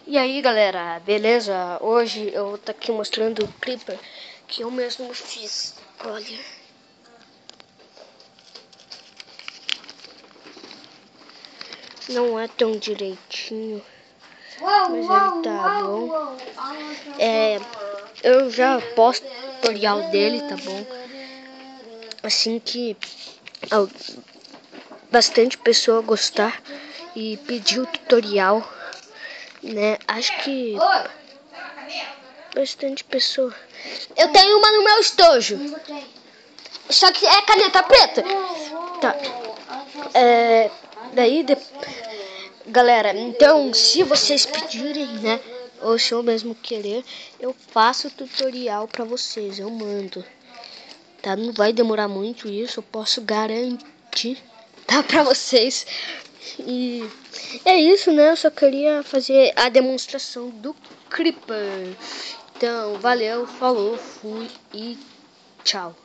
E aí galera, beleza? Hoje eu vou estar aqui mostrando o Creeper que eu mesmo fiz. Olha, não é tão direitinho, mas ele tá bom. Eu já posto o tutorial dele, tá bom? Assim que bastante pessoa gostar e pedir o tutorial, né? Acho que bastante pessoa. Eu tenho uma no meu estojo. Só que é caneta preta. Tá. Galera, então se vocês pedirem, né? Ou se eu mesmo querer, eu faço o tutorial pra vocês, eu mando. Tá? Não vai demorar muito isso, eu posso garantir, tá? Pra vocês. E é isso, né? Eu só queria fazer a demonstração do Creeper. Então, valeu, falou, fui e tchau.